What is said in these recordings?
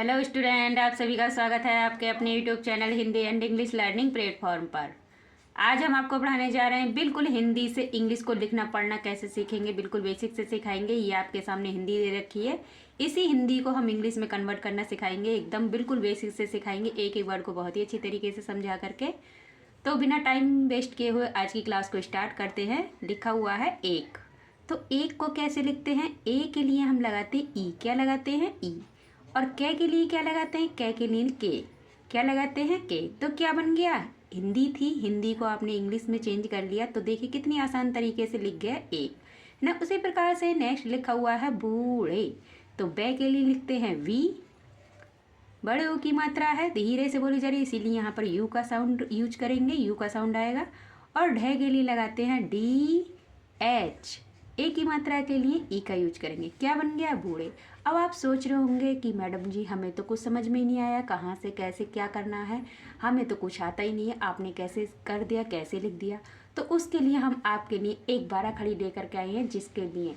Hello student, आप सभी का स्वागत है आपके अपने YouTube channel Hindi and English learning platform पर। आज हम आपको पढ़ाने जा रहे हैं बिल्कुल हिंदी से इंग्लिश को लिखना पढ़ना कैसे सीखेंगे, बिल्कुल बेसिक से सिखाएंगे। ये आपके सामने हिंदी दे रखी है, इसी हिंदी को हम इंग्लिश में कन्वर्ट करना सिखाएंगे। एकदम बिल्कुल बेसिक से सिखाएंगे, एक एक वर्ड को बहुत ही अच्छी तरीके से समझा करके। तो बिना टाइम वेस्ट किए हुए आज की क्लास को स्टार्ट करते हैं। लिखा हुआ है एक, तो एक को कैसे लिखते हैं? ए के लिए हम लगाते हैं ई। क्या लगाते हैं? ई। और कै के लिए क्या लगाते हैं? कै के लिए के। क्या लगाते हैं? के। तो क्या बन गया? हिंदी थी, हिंदी को आपने इंग्लिश में चेंज कर लिया। तो देखिए कितनी आसान तरीके से लिख गया एक ना। उसी प्रकार से नेक्स्ट लिखा हुआ है बूढ़े, तो बै के लिए लिखते हैं वी। बड़े ओ की मात्रा है, धीरे से बोली जा रही है, इसीलिए यहाँ पर यू का साउंड यूज करेंगे, यू का साउंड आएगा। और ढे के लिए लगाते हैं डी एच। ए की मात्रा के लिए ई का यूज करेंगे। क्या बन गया? बूढ़े। अब आप सोच रहे होंगे कि मैडम जी हमें तो कुछ समझ में ही नहीं आया, कहाँ से कैसे क्या करना है, हमें तो कुछ आता ही नहीं है, आपने कैसे कर दिया, कैसे लिख दिया। तो उसके लिए हम आपके लिए एक बारह खड़ी लेकर के आए हैं, जिसके लिए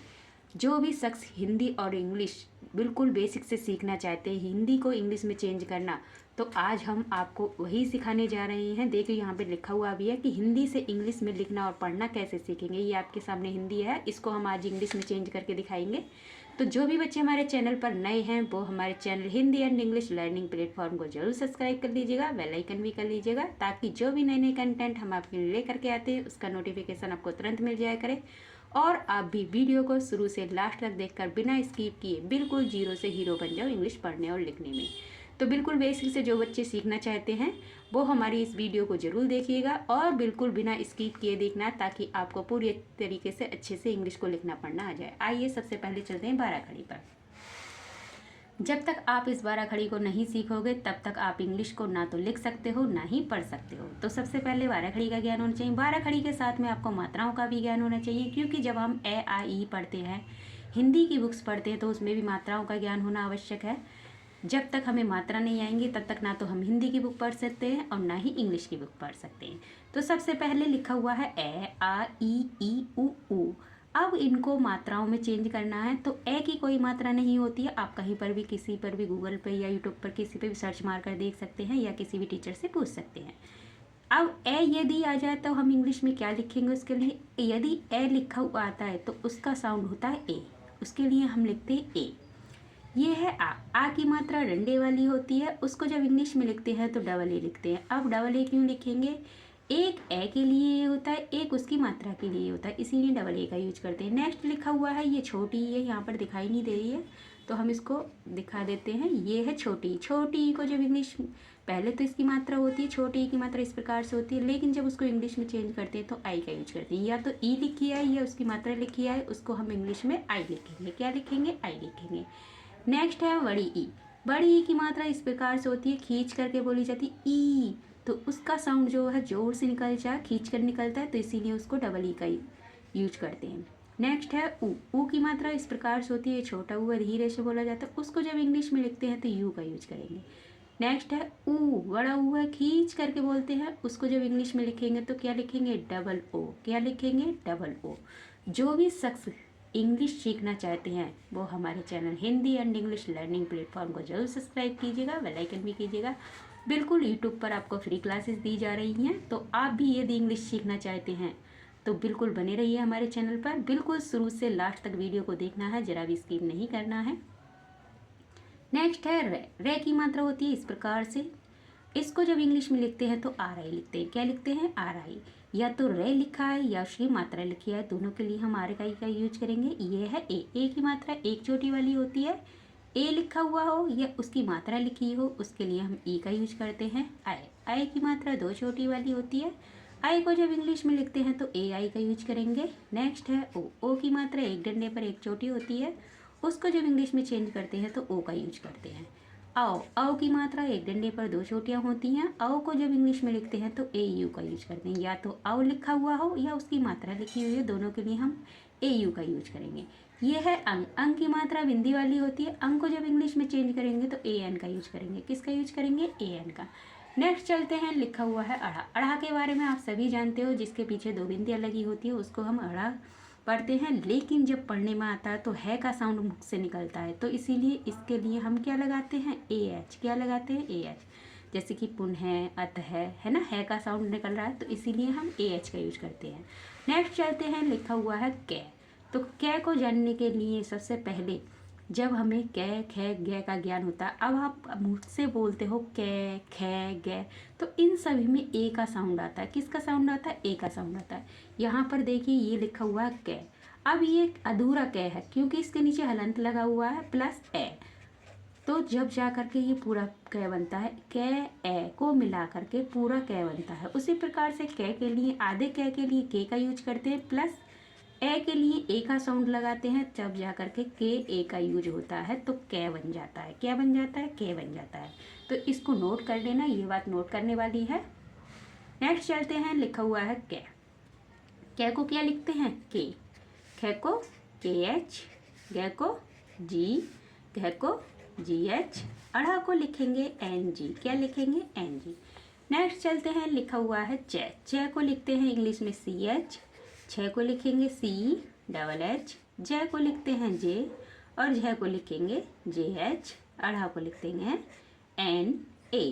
जो भी शख्स हिंदी और इंग्लिश बिल्कुल बेसिक से सीखना चाहते हैं, हिंदी को इंग्लिश में चेंज करना, तो आज हम आपको वही सिखाने जा रहे हैं। देखिए यहाँ पे लिखा हुआ भी है कि हिंदी से इंग्लिश में लिखना और पढ़ना कैसे सीखेंगे। ये आपके सामने हिंदी है, इसको हम आज इंग्लिश में चेंज करके दिखाएंगे। तो जो भी बच्चे हमारे चैनल पर नए हैं वो हमारे channel Hindi and English learning platform को जरूर सब्सक्राइब कर लीजिएगा, बेल आइकन भी कर लीजिएगा, ताकि जो भी नए नए कंटेंट हम आपके लिए लेकर के आते हैं उसका नोटिफिकेशन आपको तुरंत मिल जाया करे। और आप भी वीडियो को शुरू से लास्ट तक देखकर बिना स्किप किए बिल्कुल जीरो से हीरो बन जाओ इंग्लिश पढ़ने और लिखने में। तो बिल्कुल बेसिक से जो बच्चे सीखना चाहते हैं वो हमारी इस वीडियो को ज़रूर देखिएगा और बिल्कुल बिना स्किप किए देखना, ताकि आपको पूरी तरीके से अच्छे से इंग्लिश को लिखना पढ़ना आ जाए। आइए सबसे पहले चलते हैं बारह खड़ी पर। जब तक आप इस बारह खड़ी को नहीं सीखोगे तब तक आप इंग्लिश को ना तो लिख सकते हो ना ही पढ़ सकते हो। तो सबसे पहले बारह खड़ी का ज्ञान होना चाहिए। बारह खड़ी के साथ में आपको मात्राओं का भी ज्ञान होना चाहिए, क्योंकि जब हम ए आ ई पढ़ते हैं, हिंदी की बुक्स पढ़ते हैं, तो उसमें भी मात्राओं का ज्ञान होना आवश्यक है। जब तक हमें मात्रा नहीं आएंगी तब तक ना तो हम हिंदी की बुक पढ़ सकते हैं और ना ही इंग्लिश की बुक पढ़ सकते हैं। तो सबसे पहले लिखा हुआ है ए आ ई उ ऊ। अब इनको मात्राओं में चेंज करना है। तो ए की कोई मात्रा नहीं होती है, आप कहीं पर भी किसी पर भी गूगल पे या यूट्यूब पर किसी पे भी सर्च मार कर देख सकते हैं या किसी भी टीचर से पूछ सकते हैं। अब ए यदि आ जाए तो हम इंग्लिश में क्या लिखेंगे? उसके लिए यदि ए लिखा हुआ आता है तो उसका साउंड होता है ए, उसके लिए हम लिखते हैं ए। ये है आ की मात्रा डंडे वाली होती है, उसको जब इंग्लिश में लिखते हैं तो डबल ए लिखते हैं। अब डबल ए क्यों लिखेंगे? एक ए के लिए ये होता है, एक उसकी मात्रा के लिए होता है, इसीलिए डबल ए का यूज करते हैं। नेक्स्ट लिखा हुआ है, ये छोटी है, यहाँ पर दिखाई नहीं दे रही है तो हम इसको दिखा देते हैं। ये है छोटी। छोटी को जब इंग्लिश, पहले तो इसकी मात्रा होती है, छोटी की मात्रा इस प्रकार से होती है, लेकिन जब उसको इंग्लिश में चेंज करते हैं तो आई का यूज करते हैं। या तो ई लिखी है या उसकी मात्रा लिखी है, उसको हम इंग्लिश में आई लिखेंगे। क्या लिखेंगे? आई लिखेंगे। नेक्स्ट है बड़ी ई। बड़ी ई की मात्रा इस प्रकार से होती है, खींच करके बोली जाती है ई, तो उसका साउंड जो है जोर से निकल जाए, खींच कर निकलता है, तो इसीलिए उसको डबल ई का यूज करते हैं। नेक्स्ट है ऊ। ऊ की मात्रा इस प्रकार से होती है, छोटा ऊ धीरे से बोला जाता है, उसको जब इंग्लिश में लिखते हैं तो यू का यूज करेंगे। नेक्स्ट है ऊ। बड़ा ऊ है, खींच करके बोलते हैं, उसको जब इंग्लिश में लिखेंगे तो क्या लिखेंगे? Double O. क्या लिखेंगे? Double O. जो भी शख्स इंग्लिश सीखना चाहते हैं वो हमारे channel Hindi and English learning platform को जरूर सब्सक्राइब कीजिएगा, बेल आइकन भी कीजिएगा। बिल्कुल यूट्यूब पर आपको फ्री क्लासेस दी जा रही हैं, तो आप भी यदि इंग्लिश सीखना चाहते हैं तो बिल्कुल बने रहिए हमारे चैनल पर। बिल्कुल शुरू से लास्ट तक वीडियो को देखना है, जरा भी स्किप नहीं करना है। नेक्स्ट है रे। रे की मात्रा होती है इस प्रकार से, इसको जब इंग्लिश में लिखते हैं तो आर आई लिखते हैं। क्या लिखते हैं? आर आई। या तो रे लिखा है या उसकी मात्रा लिखी है, दोनों के लिए हम आर का यूज करेंगे। ये है ए। ए की मात्रा एक चोटी वाली होती है, ए लिखा हुआ हो या उसकी मात्रा लिखी हो, उसके लिए हम ई का यूज करते हैं। आई। आई की मात्रा दो चोटी वाली होती है, आई को जब इंग्लिश में लिखते हैं तो ए आई का यूज करेंगे। नेक्स्ट है ओ। ओ की मात्रा एक डंडे पर एक चोटी होती है, उसको जब इंग्लिश में चेंज करते हैं तो ओ का यूज करते हैं। आओ। आओ की मात्रा एक डंडे पर दो चोटियाँ होती हैं, आओ को जब इंग्लिश में लिखते हैं तो ए यू का यूज करते हैं। या तो आओ लिखा हुआ हो या उसकी मात्रा लिखी हुई है, दोनों के लिए हम ए यू का यूज करेंगे। ये है अंग। अंग की मात्रा बिंदी वाली होती है, अंग को जब इंग्लिश में चेंज करेंगे तो ए एन का यूज करेंगे। किसका यूज करेंगे? ए एन का। नेक्स्ट चलते हैं, लिखा हुआ है अड़ा। अड़ा के बारे में आप सभी जानते हो, जिसके पीछे दो बिंदियाँ लगी होती है उसको हम अड़ा पढ़ते हैं, लेकिन जब पढ़ने में आता है तो है का साउंड मुख से निकलता है, तो इसीलिए इसके लिए हम क्या लगाते हैं, ए एच। क्या लगाते हैं, ए एच। जैसे कि पुन है ना, है का साउंड निकल रहा है, तो इसीलिए हम ए एच का यूज करते हैं। नेक्स्ट चलते हैं, लिखा हुआ है कै। तो कै को जानने के लिए सबसे पहले जब हमें कै खे गे का ज्ञान होता है, अब आप मुझसे बोलते हो कै खे गे, तो इन सभी में ए का साउंड आता है। किसका साउंड आता है, ए का साउंड आता है। यहाँ पर देखिए ये लिखा हुआ है कै। अब ये अधूरा कै है क्योंकि इसके नीचे हलंत लगा हुआ है प्लस ए, तो जब जा करके ये पूरा कै बनता है, कै ए को मिला करके पूरा कै बनता है। उसी प्रकार से कै के लिए, आधे कै के लिए के का यूज करते हैं, प्लस ए के लिए ए का साउंड लगाते हैं, जब जा करके के ए का यूज होता है तो कै बन जाता है। क्या बन जाता है, के बन जाता है। तो इसको नोट कर लेना, ये बात नोट करने वाली है। नेक्स्ट चलते हैं, लिखा हुआ है कै। कै को क्या लिखते हैं, के। खे को के एच, गे को जी, घे को जी एच, अढ़ा को लिखेंगे एन जी। क्या लिखेंगे, एन जी। नेक्स्ट चलते हैं, लिखा हुआ है चे। चे को लिखते हैं इंग्लिश में सी एच, छः को लिखेंगे सी डबल एच, जय को लिखते हैं जे, और झ को लिखेंगे जे एच, अढ़ा को लिखते हैं एन ए।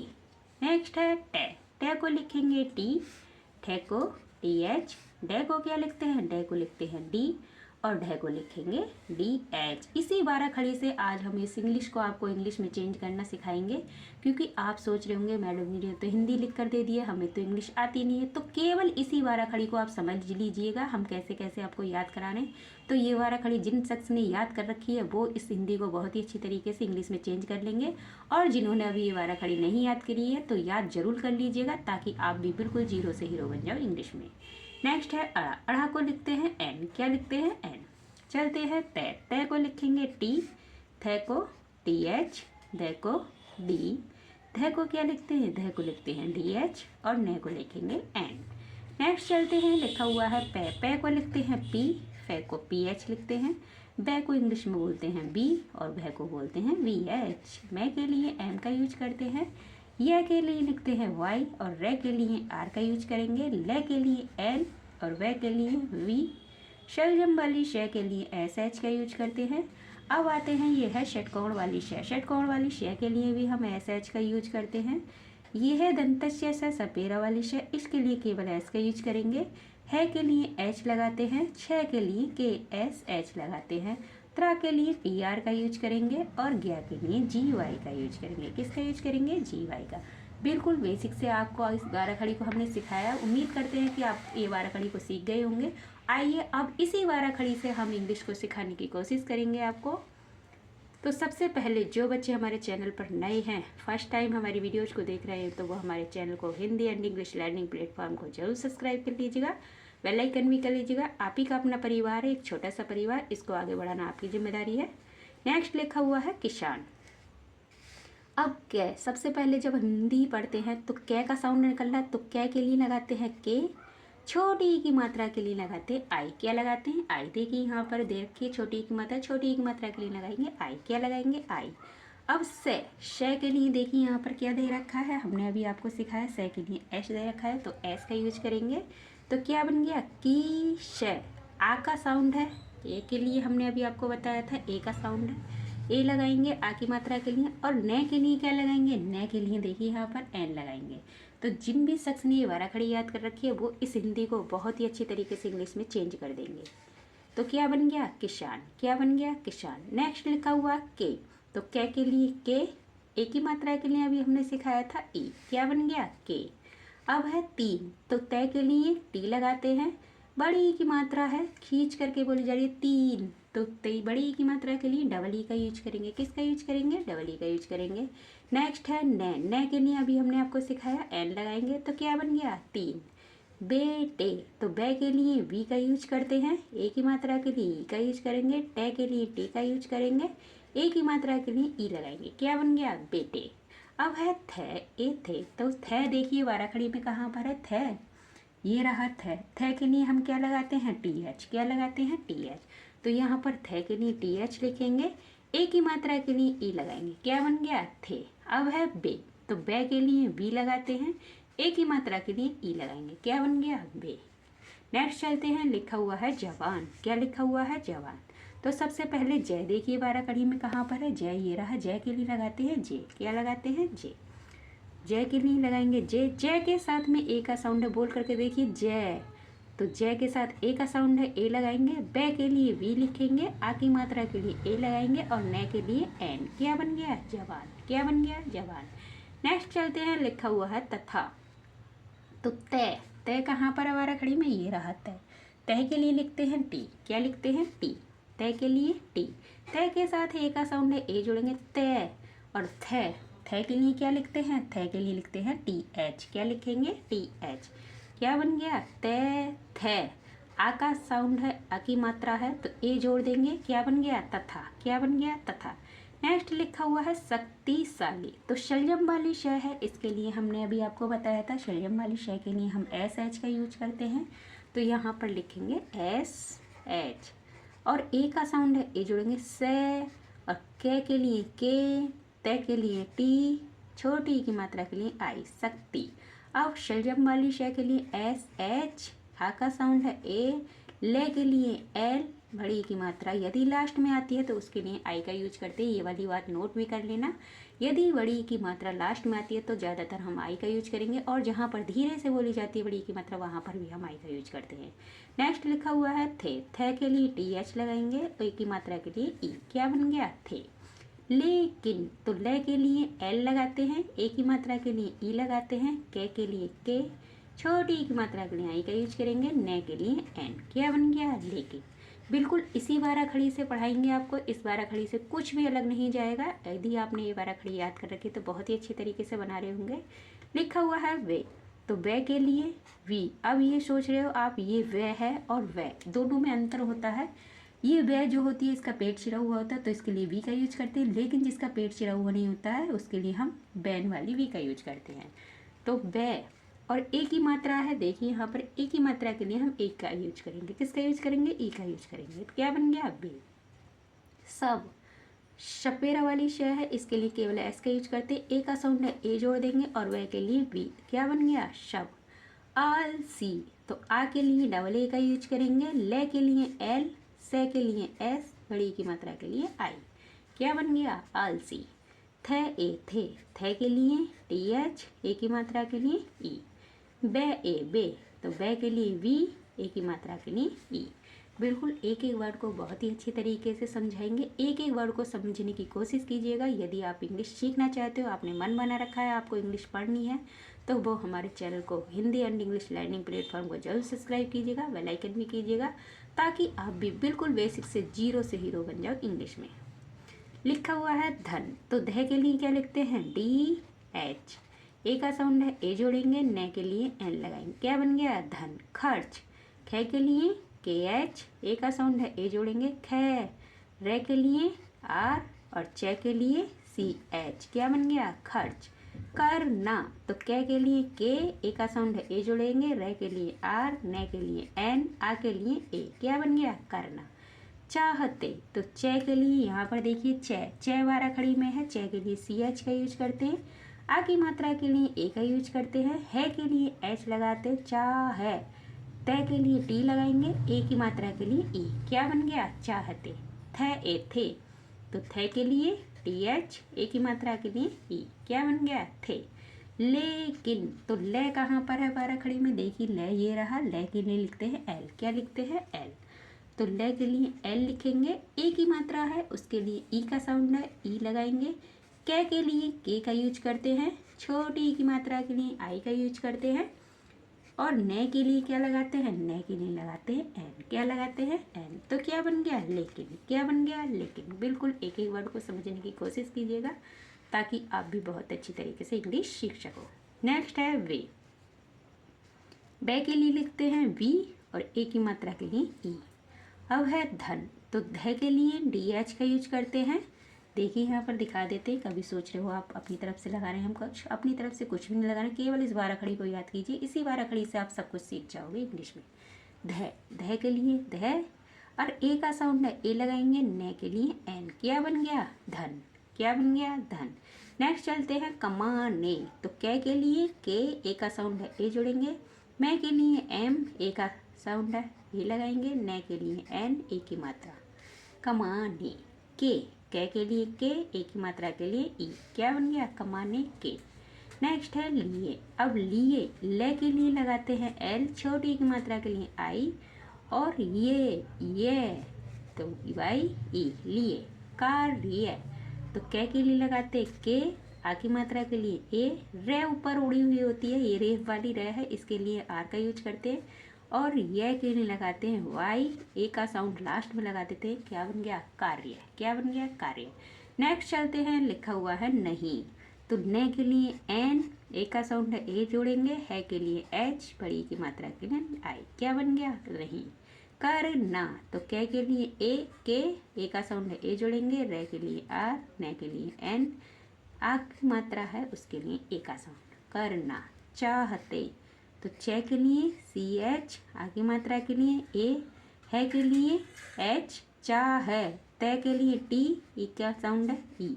नेक्स्ट है टे। टे को लिखेंगे टी, ठे को टी एच, डे को क्या लिखते हैं, डे को लिखते हैं डी, और ढे को लिखेंगे डी एच। इसी 12 खड़ी से आज हम इस इंग्लिश को आपको इंग्लिश में चेंज करना सिखाएंगे, क्योंकि आप सोच रहे होंगे मैडम ने तो हिंदी लिख कर दे दिया, हमें तो इंग्लिश आती नहीं है। तो केवल इसी 12 खड़ी को आप समझ लीजिएगा हम कैसे कैसे आपको याद करा रहे हैं। तो ये 12 खड़ी जिन शख्स ने याद कर रखी है वो इस हिंदी को बहुत ही अच्छी तरीके से इंग्लिश में चेंज कर लेंगे, और जिन्होंने अभी ये 12 खड़ी नहीं याद करी है तो याद जरूर कर लीजिएगा, ताकि आप भी बिल्कुल जीरो से हीरो बन जाओ इंग्लिश में। नेक्स्ट है अड़ा। अड़ा को लिखते हैं एन। क्या लिखते हैं, एन। चलते हैं तै। तै को लिखेंगे टी, थे को टी एच, दे को डी, धे को क्या लिखते हैं, धे को लिखते हैं डी एच, और ने को लिखेंगे एन। नेक्स्ट चलते हैं, लिखा हुआ है पै। पै को लिखते हैं पी, फे को पी एच लिखते हैं, बै को इंग्लिश में बोलते हैं बी, और भे को बोलते हैं वी एच। मै के लिए एम का यूज करते हैं, या के लिए लिखते हैं वाई, और रे के लिए आर का यूज करेंगे, ले के लिए एल, और वे के लिए वी। शलजम वाली शय के लिए एस एच का यूज करते हैं। अब आते हैं, ये है षटकोण वाली शय। षटकोण वाली शय के लिए भी हम एस एच का यूज करते हैं। ये है दंतस्य स सपेरा वाली शय, इसके लिए केवल एस का यूज करेंगे। है के लिए एच लगाते हैं, छ के लिए के एस एच लगाते हैं, त्रा के लिए टी आर का यूज करेंगे, और ज्ञा के लिए जी वाई का यूज करेंगे। किसका यूज करेंगे, जी वाई का। बिल्कुल बेसिक से आपको इस 12 खड़ी को हमने सिखाया। उम्मीद करते हैं कि आप ये 12 खड़ी को सीख गए होंगे। आइए अब इसी 12 खड़ी से हम इंग्लिश को सिखाने की कोशिश करेंगे आपको। तो सबसे पहले जो बच्चे हमारे चैनल पर नए हैं, फर्स्ट टाइम हमारी वीडियोज़ को देख रहे हैं, तो वो हमारे चैनल को Hindi and English learning platform को जरूर सब्सक्राइब कर लीजिएगा, बेल आइकन भी कर लीजिएगा। आप ही का अपना परिवार है, एक छोटा सा परिवार, इसको आगे बढ़ाना आपकी जिम्मेदारी है। नेक्स्ट लिखा हुआ है किसान। अब कै, सबसे पहले जब हिंदी पढ़ते हैं तो कै का साउंड निकल रहा है, तो कै के लिए लगाते हैं के, छोटी ई की मात्रा के लिए लगाते हैं आई। क्या लगाते हैं, आई। देखिए यहाँ पर देखिए छोटी ई की मात्रा, छोटी ई की मात्रा के लिए लगाएंगे आई। क्या लगाएंगे, आई। अब से, शय के लिए देखिए यहाँ पर क्या दे रखा है, हमने अभी आपको सिखाया, से के लिए एस दे रखा है, तो एस का यूज करेंगे। तो क्या बन गया, की शय। आ का साउंड है, ए के लिए हमने अभी आपको बताया था ए का साउंड है, ए लगाएंगे आ की मात्रा के लिए, और न के लिए क्या लगाएंगे, न के लिए देखिए यहाँ पर एन लगाएंगे। तो जिन भी शख्स ने ये 12 खड़ी याद कर रखी है वो इस हिंदी को बहुत ही अच्छी तरीके से इंग्लिश में चेंज कर देंगे। तो क्या बन गया, किसान। क्या बन गया, किसान। नेक्स्ट लिखा हुआ के। तो कै के लिए के, ए की मात्रा के लिए अभी हमने सिखाया था ई। क्या बन गया, के। अब है तीन, तो तय के लिए टी लगाते हैं, बड़ी ई की मात्रा है, खींच करके बोली जा रही है तीन, तो बड़ी ई की मात्रा के लिए डबल ई का यूज करेंगे। किसका यूज करेंगे, डबल ई का यूज करेंगे। नेक्स्ट है न के लिए अभी हमने आपको सिखाया एन लगाएंगे, तो क्या बन गया, तीन। बेटे, तो बे के लिए वी का यूज करते हैं, ए की मात्रा के लिए ई का यूज करेंगे, टे के लिए टी का यूज करेंगे, ए की मात्रा के लिए ई लगाएंगे। क्या बन गया, बेटे। अब है थे, ए थे, तो थे देखिए 12 खड़ी में कहाँ पर है, थे, ये रहा थे। थे के लिए हम क्या लगाते हैं, टी एच। क्या लगाते हैं, टी एच। तो यहाँ पर थे के लिए टी एच लिखेंगे, ए की मात्रा के लिए ई लगाएंगे। क्या बन गया, थे। अब है बे, तो बे के लिए वी लगाते हैं, ए की मात्रा के लिए ई लगाएंगे। क्या बन गया, बे। नेक्स्ट चलते हैं, लिखा हुआ है जवान। क्या लिखा हुआ है? जवान। तो सबसे पहले जय देखिए बारह कड़ी में कहाँ पर है? जय ये रहा। जय के लिए लगाते हैं जे। क्या लगाते हैं? जे। जय के लिए लगाएंगे जे। जय के साथ में ए का साउंड है, बोल करके देखिए जय। तो जय के साथ ए का साउंड है, ए लगाएंगे। बै के लिए वी लिखेंगे, आ की मात्रा के लिए ए लगाएंगे और नै के लिए एन। क्या बन गया? जवान। क्या बन गया? जवान। नेक्स्ट चलते हैं, लिखा हुआ है तथा। तो तय। तय कहाँ पर है बारह खड़ी में? ये रहा तय। तय के लिए लिखते हैं टी। क्या लिखते हैं? टी। तय के लिए टी। तय के साथ ए का साउंड है, ए जोड़ेंगे तय। और थ। थ के लिए क्या लिखते हैं? थ के लिए लिखते हैं टी एच। क्या लिखेंगे? T H. क्या बन गया? तय थ। आ का साउंड है, आ की मात्रा है तो ए जोड़ देंगे। क्या बन गया? तथा। क्या बन गया? तथा। नेक्स्ट लिखा हुआ है शक्तिशाली। तो शलजम वाली श है, इसके लिए हमने अभी आपको बताया था, शलजम वाली श के लिए हम एस एच का यूज करते हैं। तो यहाँ पर लिखेंगे एस एच। और ए का साउंड है, ए जोड़ेंगे से। और के लिए के, तय के लिए टी, छोटी की मात्रा के लिए आई, शक्ति। अब शलजम वाली श के लिए एस एच, हा का साउंड है ए, ले के लिए एल, बड़ी की मात्रा यदि लास्ट में आती है तो उसके लिए आई का यूज करते हैं। ये वाली बात नोट भी कर लेना, यदि बड़ी की मात्रा लास्ट में आती है तो ज़्यादातर हम आई का यूज करेंगे, और जहाँ पर धीरे से बोली जाती है बड़ी की मात्रा वहाँ पर भी हम आई का यूज करते हैं। नेक्स्ट लिखा हुआ है थे। थे के लिए टी एच लगाएंगे, ए की मात्रा के लिए ई। क्या बन गया? थे। लेकिन। तो ले के लिए एल लगाते हैं, ए की मात्रा के लिए ई लगाते हैं, के लिए के, छोटी की मात्रा के लिए आई का यूज करेंगे, नै के लिए एन। क्या बन गया? लेकिन। बिल्कुल इसी बारह खड़ी से पढ़ाएंगे आपको, इस बारह खड़ी से कुछ भी अलग नहीं जाएगा। यदि आपने ये बारह खड़ी याद कर रखी तो बहुत ही अच्छी तरीके से बना रहे होंगे। लिखा हुआ है वे। तो वे के लिए वी। अब ये सोच रहे हो आप, ये वे है और वे दोनों में अंतर होता है। ये वे जो होती है इसका पेट चिरा हुआ होता है तो इसके लिए वी का यूज करते हैं, लेकिन जिसका पेट चिरा हुआ नहीं होता है उसके लिए हम बैन वाली वी का यूज करते हैं। तो वे और ए की मात्रा है, देखिए यहाँ पर ए की मात्रा के लिए हम एक का यूज करेंगे। किसका यूज करेंगे? ई का यूज करेंगे। तो क्या बन गया? बे। सब। शपेरा वाली श है, इसके लिए केवल एस का यूज करते हैं, ए का साउंड है ए जोड़ देंगे और वह के लिए बी। क्या बन गया? शब। आल सी। तो आ के लिए डबल ए का यूज करेंगे, ले के लिए एल, से के लिए एस, बड़ी की मात्रा के लिए आई। क्या बन गया? आलसी। थे ए थे। थे के लिए टी एच, ए की मात्रा के लिए ई। बे ए बे। तो बे के लिए वी, ए की मात्रा के लिए ई। बिल्कुल एक एक वर्ड को बहुत ही अच्छी तरीके से समझाएंगे, एक एक वर्ड को समझने की कोशिश कीजिएगा। यदि आप इंग्लिश सीखना चाहते हो, आपने मन बना रखा है आपको इंग्लिश पढ़नी है, तो वो हमारे चैनल को Hindi and English learning platform को जरूर सब्सक्राइब कीजिएगा, बेल आइकन भी कीजिएगा, ताकि आप भी बिल्कुल बेसिक से जीरो से हीरो बन जाओ इंग्लिश में। लिखा हुआ है धन। तो ध के लिए क्या लिखते हैं? D H. ए का साउंड है ए जोड़ेंगे, नै के लिए एन लगाएंगे। क्या बन गया? धन। खर्च। ख के लिए के एच, ए का साउंड है ए जोड़ेंगे, ख। रे के लिए आर और च के लिए सी एच। क्या बन गया? खर्च। करना। तो कै के लिए के, ए का साउंड है ए जोड़ेंगे, रे के लिए आर, नै के लिए एन, आ के लिए ए। क्या बन गया? करना। चाहते। तो च के लिए यहाँ पर देखिए च बारह खड़ी में है, च के लिए सी एच का यूज करते हैं, आ की मात्रा के लिए ए का यूज करते हैं, है के लिए एच लगाते हैं, चाह है। तय के लिए टी लगाएंगे, ए की मात्रा के लिए ई। क्या बन गया? चाहते। थे ए थे। तो थे के लिए टी एच, ए की मात्रा के लिए ई। क्या बन गया? थे। लेकिन। तो ले कहाँ पर है बारह खड़ी में? देखिए ले ये रहा, ले के लिए लिखते हैं एल। क्या लिखते हैं? एल। तो ले के लिए एल लिखेंगे, ए की मात्रा है उसके लिए ई का साउंड है, ई लगाएंगे। के लिए के का यूज करते हैं, छोटी की मात्रा के लिए आई का यूज करते हैं, और नै के लिए क्या लगाते हैं? नै के लिए लगाते हैं एन। क्या लगाते हैं? एन। तो क्या बन गया? लेकिन। क्या बन गया? लेकिन। बिल्कुल एक एक वर्ड को समझने की कोशिश कीजिएगा, ताकि आप भी बहुत अच्छी तरीके से इंग्लिश सीख सको। नेक्स्ट है वे। वे के लिए लिखते हैं वी और ए की मात्रा के लिए ई। अब है धन। तो ध के लिए डी एच का यूज करते हैं, देखिए यहाँ पर दिखा देते हैं। कभी सोच रहे हो आप अपनी तरफ से लगा रहे हैं, हम कुछ अपनी तरफ से कुछ भी नहीं लगा रहे, केवल इस बारह खड़ी को याद कीजिए, इसी बारह खड़ी से आप सब कुछ सीख जाओगे इंग्लिश में। ध के लिए ध और ए का साउंड है ए लगाएंगे, नै के लिए एन। क्या बन गया? धन। क्या बन गया? धन। नेक्स्ट चलते हैं कमाने। तो कै के लिए के, ए का साउंड है ए जोड़ेंगे, मैं के लिए एम, ए का साउंड है, ए लगाएंगे। न के लिए एन, ए की मात्रा। कमाने के, कै के लिए के, ए की मात्रा के लिए ई, क्या बन गया कमाने के। नेक्स्ट है लिए। अब लिए, ले के लिए लगाते हैं एल, छोटी की मात्रा के लिए आई, और ये तो वाई ई, लिए। कार्य, तो कै के लिए लगाते के, आ की मात्रा के लिए ए, रे ऊपर उड़ी हुई होती है, ये रेफ वाली रे है, इसके लिए आर का यूज करते हैं। और यह के लिए लगाते हैं वाई, ए का साउंड लास्ट में लगा देते हैं, क्या बन गया कार्य। क्या बन गया कार्य। नेक्स्ट चलते हैं, लिखा हुआ है नहीं, तो न के लिए एन, ए का साउंड है ए जोड़ेंगे, है के लिए एच, बड़ी की मात्रा के लिए आई, क्या बन गया नहीं। करना, तो कै के लिए ए के, ए का साउंड है ए जोड़ेंगे, रे के लिए आर, न के लिए एन, आ की मात्रा है उसके लिए ए का साउंड। करना। चाहते, तो च के लिए सी एच, आ की मात्रा के लिए ए, है के लिए एच, चाह है, तय के लिए टी, ई का साउंड है ई,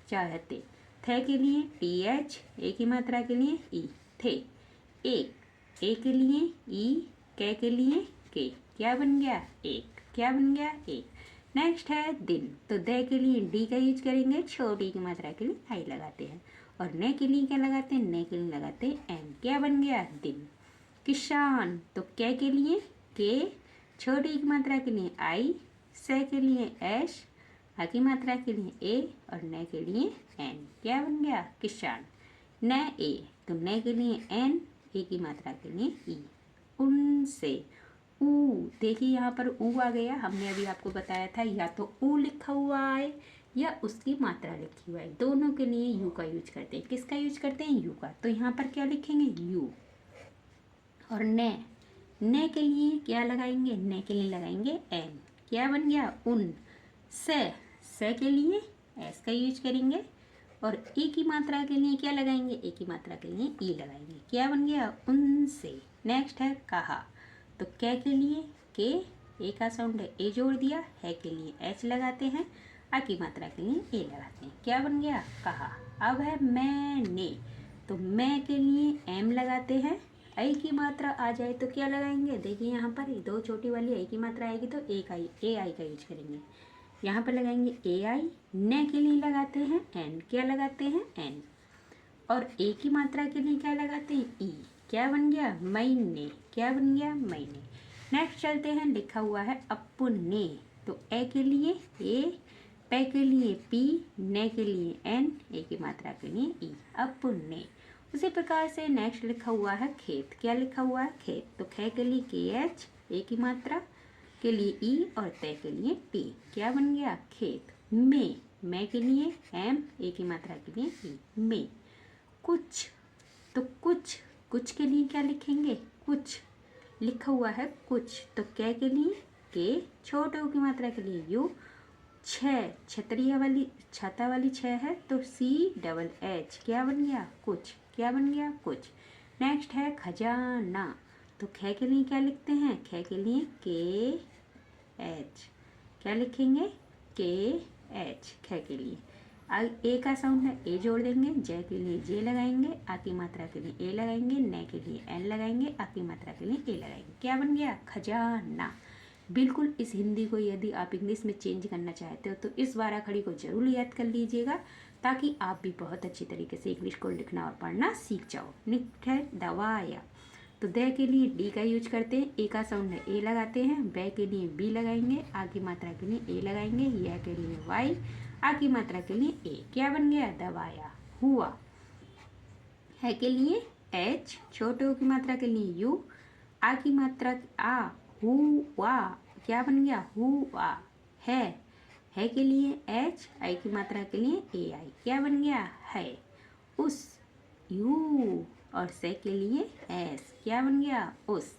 चाहते। थे के लिए टी एच, ए की मात्रा के लिए ई, थे। एक, ए के लिए ई, कै के लिए के, क्या बन गया एक। क्या बन गया एक। नेक्स्ट है दिन, तो दे के लिए डी का यूज करेंगे, छोटी की मात्रा के लिए आई लगाते हैं, और ने के लिए क्या लगाते हैं, ने के लिए लगाते हैं एन, क्या बन गया दिन। किसान, तो कै के लिए के, छोटी की मात्रा के लिए आई, से के लिए एश, आ की मात्रा के लिए ए, और न के लिए एन, क्या बन गया किसान। न ए, तो न के लिए एन, ए की मात्रा के लिए ई। उनसे, ऊ, देखिए यहाँ पर ऊ आ गया, हमने अभी आपको बताया था या तो ऊ लिखा हुआ है या उसकी मात्रा लिखी हुआ है, दोनों के लिए यू का यूज करते हैं। किसका यूज करते हैं, यू का। तो यहाँ पर क्या लिखेंगे यू। और न के लिए क्या लगाएंगे, न के लिए लगाएंगे एन, क्या बन गया उन। से के लिए एस का यूज करेंगे, और ए की मात्रा के लिए क्या लगाएंगे, ए की मात्रा के लिए ई लगाएंगे, क्या बन गया उनसे। नेक्स्ट है कहा, तो कै के लिए के, ए का साउंड है ए जोड़ दिया, है के लिए एच लगाते हैं, आ की मात्रा के लिए ए लगाते हैं, क्या बन गया कहा। अब है मैंने, तो मैं के लिए एम लगाते हैं, आई की मात्रा आ जाए तो क्या लगाएंगे, देखिए यहाँ पर दो छोटी वाली आई की मात्रा आएगी तो ए आई का यूज करेंगे, यहाँ पर लगाएंगे ए आई। न के लिए लगाते हैं एन, क्या लगाते हैं एन, और ए की मात्रा के लिए क्या लगाते हैं ई, क्या बन गया महीने। क्या बन गया महीने। नेक्स्ट चलते हैं, लिखा हुआ है अपने, तो ए के लिए ए, पे के लिए पी, न के लिए एन, ए की मात्रा के लिए ई, अपने। उसी प्रकार से नेक्स्ट लिखा हुआ है खेत, क्या लिखा हुआ है खेत, तो खे के लिए के एच, ए की मात्रा के लिए ई, और तय के लिए टी, क्या बन गया खेत। मैं के लिए एम, ए की मात्रा के लिए ई, में। कुछ, तो कुछ के लिए क्या लिखेंगे, कुछ लिखा हुआ है कुछ, तो कै के लिए के, छोटे की मात्रा के लिए यू। छतरिया वाली छाता वाली छः है तो CHH, क्या बन गया कुछ। क्या बन गया कुछ। नेक्स्ट है खजाना, तो ख के लिए क्या लिखते हैं, ख के लिए KH, क्या लिखेंगे KH, ख के लिए। ए का साउंड है ए जोड़ देंगे, जय के लिए जे लगाएंगे, आ की मात्रा के लिए ए लगाएंगे, न के लिए एन लगाएंगे, आ की मात्रा के लिए ए लगाएंगे, क्या बन गया खजाना। बिल्कुल इस हिंदी को यदि आप इंग्लिश में चेंज करना चाहते हो तो इस बारह खड़ी को जरूर याद कर लीजिएगा, ताकि आप भी बहुत अच्छी तरीके से इंग्लिश को लिखना और पढ़ना सीख जाओ। नेक्स्ट है दवाया, तो द के लिए डी का यूज करते हैं, ए का साउंड है ए लगाते हैं, बै के लिए बी लगाएंगे, आ की मात्रा के लिए ए लगाएंगे, यह के लिए वाई, आ की मात्रा के लिए ए, क्या बन गया दवाया। हुआ, है के लिए एच, छोटे ओ की मात्रा के लिए यू, आ की मात्रा आ, हुआ, क्या बन गया हुआ। है के लिए एच, आई की मात्रा के लिए ए आई, क्या बन गया है। उस, यू, और से के लिए एस, क्या बन गया उस।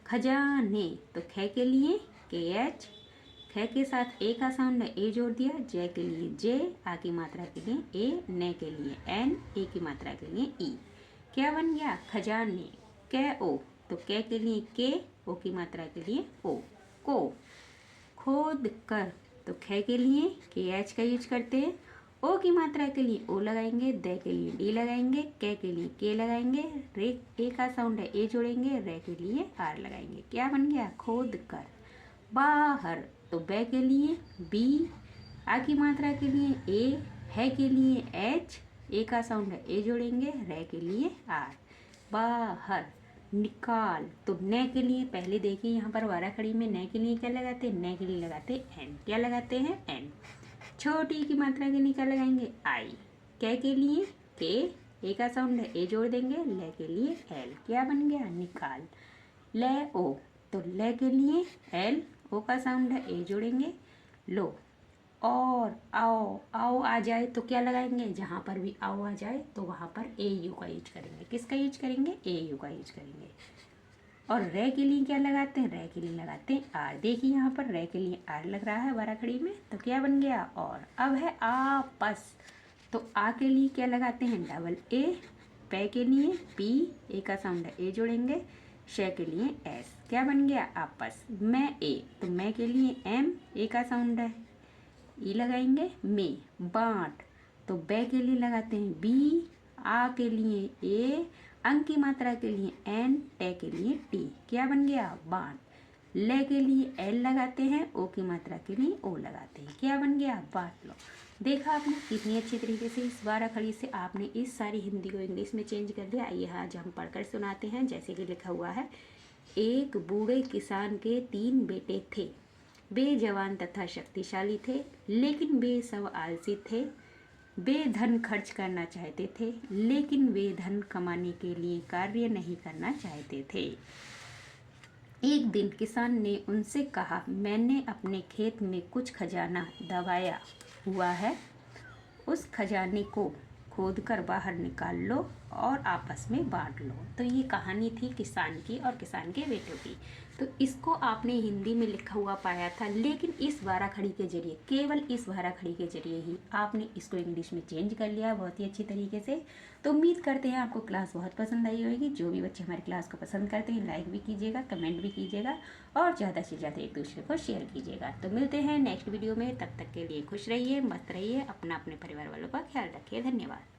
खजाने, तो ख के लिए KH, ख के साथ ए का साउंड है ए जोड़ दिया, जय के लिए जे, आ की मात्रा के लिए ए, न के लिए एन, ए की मात्रा के लिए ई, क्या बन गया खजाने। कै ओ, तो कै के लिए के, ओ की मात्रा के लिए ओ, को। खोद कर, तो ख के लिए KH का यूज करते हैं, ओ की मात्रा के लिए ओ लगाएंगे, द के लिए डी लगाएंगे, के लिए के लगाएंगे, रे ए का साउंड है ए जोड़ेंगे, रे के लिए आर लगाएंगे। क्या बन गया? खोद कर। बाहर तो बै के लिए बी, आ की मात्रा के लिए ए, है के लिए एच, ए का साउंड है ए जोड़ेंगे, रे के लिए आर। बाहर। निकाल तो न के लिए पहले देखिए यहाँ पर वारा खड़ी में न के लिए क्या लगाते हैं? न के लिए लगाते एन। क्या लगाते हैं? एन। छोटी की मात्रा के लिए क्या लगाएंगे? आई। कै के लिए के, ए का साउंड है ए जोड़ देंगे, ले के लिए एल। क्या बन गया? निकाल। ले ओ तो ले के लिए एल, ओ का साउंड है ए जोड़ेंगे, लो। और आओ, आओ आ जाए तो क्या लगाएंगे? जहाँ पर भी आओ आ जाए तो वहाँ पर ए यू का यूज करेंगे। किसका यूज करेंगे? ए यू का यूज करेंगे। और रे के लिए क्या लगाते हैं? रे के लिए लगाते हैं आर। देखिए यहाँ पर रे के लिए आर लग रहा है वाराखड़ी में, तो क्या बन गया? और। अब है आपस, तो आ के लिए क्या लगाते हैं? Double A. पे के लिए पी, ए का साउंड है ए जोड़ेंगे, शे के लिए एस। क्या बन गया? आपस। मैं ए तो मैं के लिए एम, ए का साउंड है ई लगाएंगे, में। बांट तो बे के लिए लगाते हैं बी, आ के लिए ए, अंक की मात्रा के लिए एन, टे के लिए टी। क्या बन गया? बांट। ले के लिए एल लगाते हैं, ओ की मात्रा के लिए ओ लगाते हैं। क्या बन गया? बांट लो। देखा आपने कितनी अच्छी तरीके से इस वाराखड़ी से आपने इस सारी हिंदी को इंग्लिश में चेंज कर दिया। आइए आज हम पढ़कर सुनाते हैं। जैसे कि लिखा हुआ है, एक बूढ़े किसान के 3 बेटे थे। वे जवान तथा शक्तिशाली थे, लेकिन वे सब आलसी थे। वे धन खर्च करना चाहते थे, लेकिन वे धन कमाने के लिए कार्य नहीं करना चाहते थे। एक दिन किसान ने उनसे कहा, मैंने अपने खेत में कुछ खजाना दबाया हुआ है, उस खजाने को खोदकर बाहर निकाल लो और आपस में बांट लो। तो ये कहानी थी किसान की और किसान के बेटों की। तो इसको आपने हिंदी में लिखा हुआ पाया था, लेकिन इस वाराखड़ी के जरिए, केवल इस वाराखड़ी के जरिए ही आपने इसको इंग्लिश में चेंज कर लिया बहुत ही अच्छी तरीके से। तो उम्मीद करते हैं आपको क्लास बहुत पसंद आई होगी। जो भी बच्चे हमारी क्लास को पसंद करते हैं लाइक भी कीजिएगा, कमेंट भी कीजिएगा और ज़्यादा से ज़्यादा एक दूसरे को शेयर कीजिएगा। तो मिलते हैं नेक्स्ट वीडियो में, तब तक के लिए खुश रहिए, मस्त रहिए, अपना अपने परिवार वालों का ख्याल रखिए। धन्यवाद।